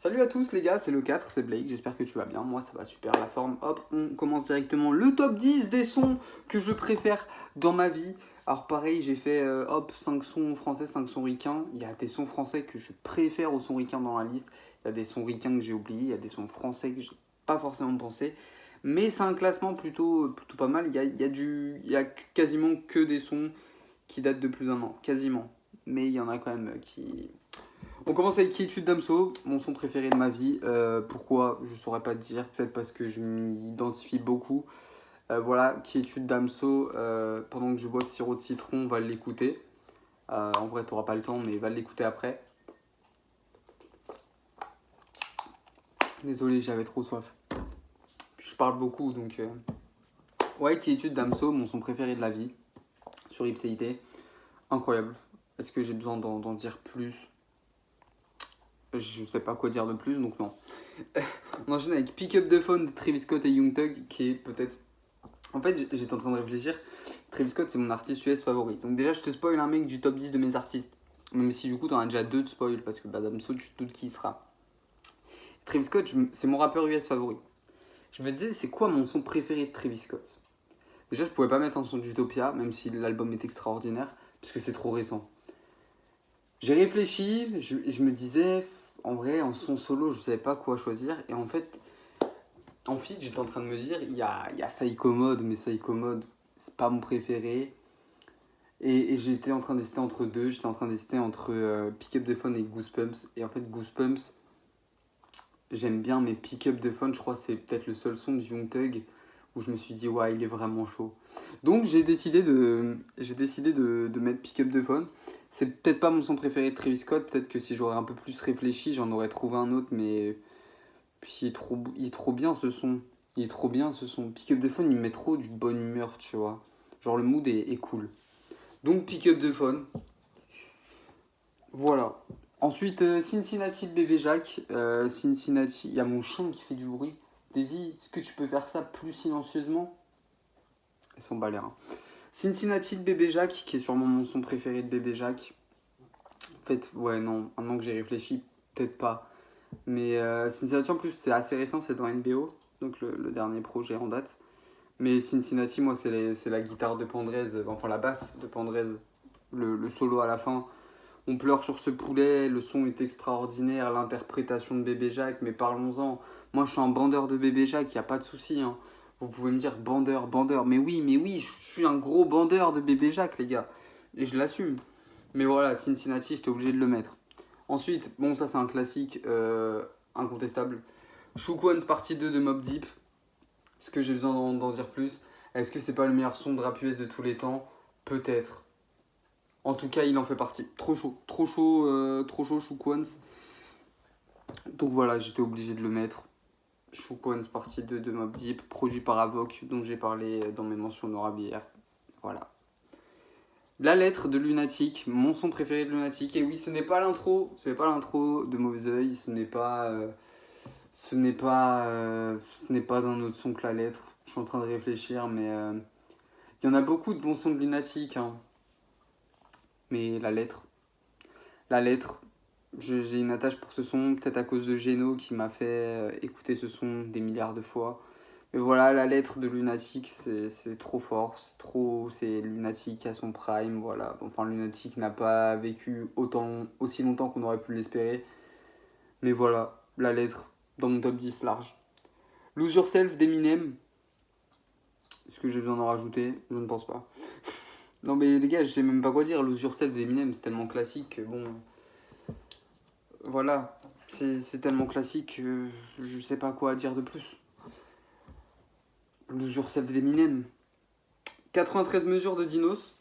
Salut à tous les gars, c'est le 4, c'est Blake, j'espère que tu vas bien, moi ça va super la forme. Hop, on commence directement le top 10 des sons que je préfère dans ma vie. Alors pareil, j'ai fait 5 sons français, 5 sons ricains. Il y a des sons français que je préfère aux sons ricains dans la liste. Il y a des sons ricains que j'ai oubliés, il y a des sons français que j'ai pas forcément pensé. Mais c'est un classement plutôt pas mal, il y a quasiment que des sons qui datent de plus d'un an, quasiment. Mais il y en a quand même qui, on commence avec Quiétude Damso, mon son préféré de ma vie. Pourquoi? Je saurais pas te dire. Peut-être parce que je m'y identifie beaucoup. Voilà, Quiétude Damso, pendant que je bois ce sirop de citron, va l'écouter. En vrai, t'auras pas le temps, mais va l'écouter après. Désolé, j'avais trop soif. Puis je parle beaucoup, donc... Ouais, Quiétude Damso, mon son préféré de la vie. Sur Ipséité. Incroyable. Est-ce que j'ai besoin d'en dire plus? Je sais pas quoi dire de plus, donc non. On enchaîne avec Pick Up the Phone de Travis Scott et Young Thug, qui est peut-être... En fait, j'étais en train de réfléchir. Travis Scott, c'est mon artiste US favori. Donc déjà, je te spoil un mec du top 10 de mes artistes. Même si du coup, t'en as déjà deux de spoil, parce que Damso, tu te doutes qui il sera. Travis Scott, c'est mon rappeur US favori. Je me disais, c'est quoi mon son préféré de Travis Scott? Déjà, je pouvais pas mettre un son d'Utopia, même si l'album est extraordinaire, parce que c'est trop récent. J'ai réfléchi, je me disais, en vrai, en son solo, je savais pas quoi choisir. Et en fait, en feat, j'étais en train de me dire, il y a Psycho Mode, mais Psycho Mode, c'est pas mon préféré. Et j'étais en train d'hésiter entre deux. J'étais en train d'hésiter entre Pick Up the Phone et Goosebumps. Et en fait, Goosebumps, j'aime bien, mais Pick Up the Phone, je crois que c'est peut-être le seul son de Young Thug où je me suis dit, ouais, il est vraiment chaud. Donc j'ai décidé de mettre Pick Up the Phone. C'est peut-être pas mon son préféré de Travis Scott. Peut-être que si j'aurais un peu plus réfléchi, j'en aurais trouvé un autre, mais puis il est trop bien ce son. Il est trop bien ce son. Pick Up the Phone, il me met trop du bonne humeur, tu vois. Genre le mood est cool. Donc Pick Up the Phone. Voilà. Ensuite, Cincinnati de Bébé Jacques. Cincinnati, il y a mon chien qui fait du bruit. Daisy, est-ce que tu peux faire ça plus silencieusement? Elles sont balères. Hein. Cincinnati de Bébé Jacques, qui est sûrement mon son préféré de Bébé Jacques. En fait, ouais, non, maintenant que j'ai réfléchi, peut-être pas. Mais Cincinnati en plus, c'est assez récent, c'est dans NBO, donc le dernier projet en date. Mais Cincinnati, moi, c'est la guitare de Pandrez, enfin la basse de Pandrez, le solo à la fin. On pleure sur ce poulet, le son est extraordinaire, l'interprétation de Bébé Jacques, mais parlons-en. Moi, je suis un bandeur de Bébé Jacques, y a pas de souci. Hein. Vous pouvez me dire bandeur. Mais oui, je suis un gros bandeur de Bébé Jacques, les gars. Et je l'assume. Mais voilà, Cincinnati, j'étais obligé de le mettre. Ensuite, bon, ça c'est un classique incontestable. Shook One's Partie 2 de Mobb Deep. Est-ce que j'ai besoin d'en dire plus? Est-ce que c'est pas le meilleur son de rap US de tous les temps? Peut-être. En tout cas, il en fait partie. Trop chaud, Shook Ones. Donc voilà, j'étais obligé de le mettre. Shook Ones Partie 2 de Mobb Deep, produit par Avoc, dont j'ai parlé dans mes mentions honorables hier. Voilà. La lettre de Lunatic, mon son préféré de Lunatic. Et oui, ce n'est pas l'intro de Mauvais Oeil, ce n'est pas un autre son que la lettre. Je suis en train de réfléchir, mais il y en a beaucoup de bons sons de Lunatic. Hein. Mais la lettre, j'ai une attache pour ce son, peut-être à cause de Geno qui m'a fait écouter ce son des milliards de fois. Mais voilà, la lettre de Lunatic, c'est trop fort, c'est Lunatic à son prime, voilà. Enfin, Lunatic n'a pas vécu aussi longtemps qu'on aurait pu l'espérer. Mais voilà, la lettre, dans mon top 10 large. Lose Yourself d'Eminem. Est-ce que j'ai besoin d'en rajouter? Je ne pense pas. Non mais les gars, je sais même pas quoi dire. Lose Yourself d'Eminem, c'est tellement classique que bon... Voilà, c'est tellement classique que je sais pas quoi dire de plus. Lose Yourself d'Eminem. 93 mesures de Dinos.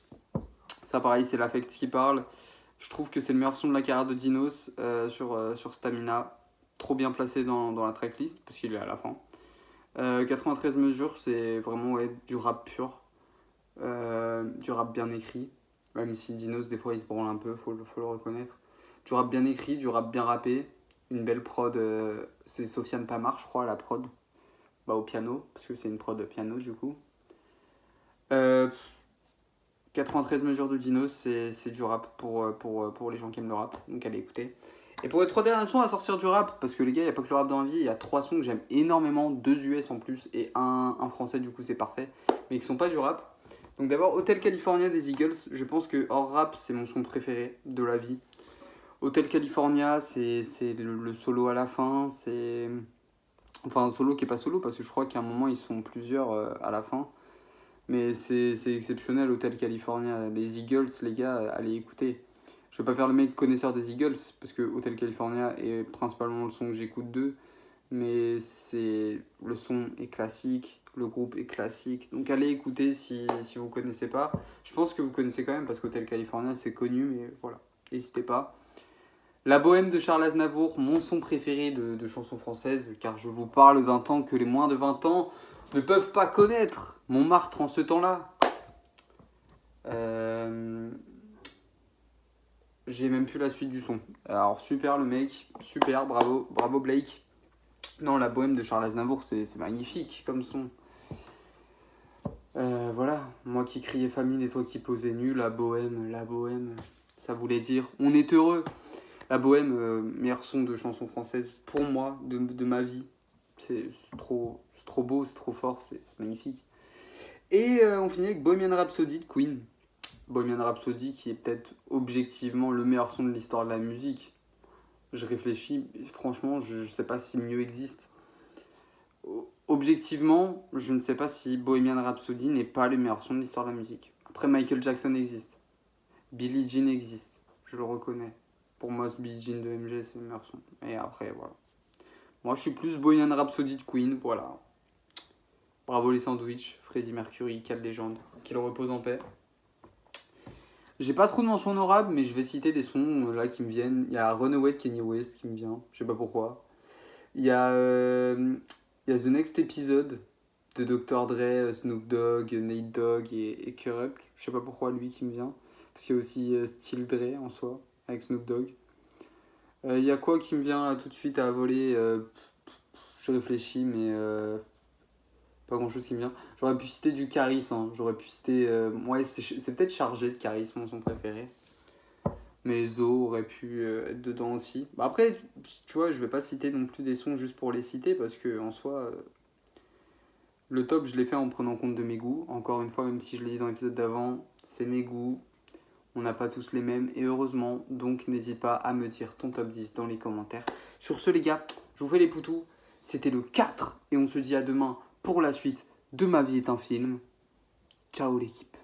Ça pareil, c'est l'affect qui parle. Je trouve que c'est le meilleur son de la carrière de Dinos sur Stamina. Trop bien placé dans la tracklist, parce qu'il est à la fin. 93 mesures, c'est vraiment ouais, du rap pur. Du rap bien écrit. Même si Dinos, des fois, il se branle un peu, faut le reconnaître. Du rap bien écrit, du rap bien rappé. Une belle prod, c'est Sofiane Pamar, je crois, la prod. Bah, au piano, parce que c'est une prod piano, du coup. 93 mesures de Dinos, c'est du rap pour les gens qui aiment le rap, donc allez écouter. Et pour les 3 derniers sons à sortir du rap, parce que les gars, il n'y a pas que le rap dans la vie, il y a 3 sons que j'aime énormément, 2 US en plus et un français, du coup c'est parfait, mais qui sont pas du rap. Donc d'abord, Hotel California des Eagles, je pense que hors rap, c'est mon son préféré de la vie. Hotel California, c'est le solo à la fin, c'est... Enfin, un solo qui est pas solo, parce que je crois qu'à un moment, ils sont plusieurs à la fin. Mais c'est exceptionnel, Hotel California. Les Eagles, les gars, allez écouter. Je vais pas faire le mec connaisseur des Eagles, parce que Hotel California est principalement le son que j'écoute d'eux. Mais le son est classique, le groupe est classique. Donc allez écouter si vous connaissez pas. Je pense que vous connaissez quand même, parce qu'Hotel California, c'est connu, mais voilà. N'hésitez pas. La Bohème de Charles Aznavour, mon son préféré de chansons françaises, car je vous parle d'un temps que les moins de 20 ans ne peuvent pas connaître. Montmartre en ce temps-là. J'ai même plus la suite du son. Alors super le mec, super, bravo, bravo Blake. Non, la Bohème de Charles Aznavour, c'est magnifique comme son. Voilà, moi qui criais famine et toi qui posais nu, la Bohème, ça voulait dire on est heureux. La Bohème, meilleur son de chanson française pour moi, de ma vie. C'est trop beau, c'est trop fort, c'est magnifique. Et on finit avec Bohemian Rhapsody de Queen. Bohemian Rhapsody qui est peut-être objectivement le meilleur son de l'histoire de la musique. Je réfléchis, franchement, je sais pas si mieux existe. Objectivement, je ne sais pas si Bohemian Rhapsody n'est pas le meilleur son de l'histoire de la musique. Après, Michael Jackson existe. Billie Jean existe, je le reconnais. Pour moi, Billie Jean de MG, c'est le meilleur son. Et après, voilà. Moi, je suis plus Bohemian Rhapsody de Queen, voilà. Bravo les sandwichs, Freddie Mercury, quelle légende. Qu'il repose en paix. J'ai pas trop de mentions honorables, mais je vais citer des sons là qui me viennent. Il y a Runaway de Kanye West qui me vient, je sais pas pourquoi. Il y a The Next Episode de Dr. Dre, Snoop Dogg, Nate Dogg et Corrupt. Je sais pas pourquoi lui qui me vient. Parce qu'il y a aussi Still Dre en soi, avec Snoop Dogg. Il y a quoi qui me vient là tout de suite à voler Je réfléchis, mais pas grand chose qui me vient. J'aurais pu citer du charisme, hein. J'aurais pu citer. Ouais, c'est peut-être chargé de charisme, son préféré. Mais Zo aurait pu être dedans aussi. Bah après, tu vois, je vais pas citer non plus des sons juste pour les citer, parce que en soi, le top, je l'ai fait en prenant compte de mes goûts. Encore une fois, même si je l'ai dit dans l'épisode d'avant, c'est mes goûts. On n'a pas tous les mêmes, et heureusement, donc n'hésite pas à me dire ton top 10 dans les commentaires. Sur ce, les gars, je vous fais les poutous. C'était le 4, et on se dit à demain pour la suite de Ma vie est un film. Ciao l'équipe.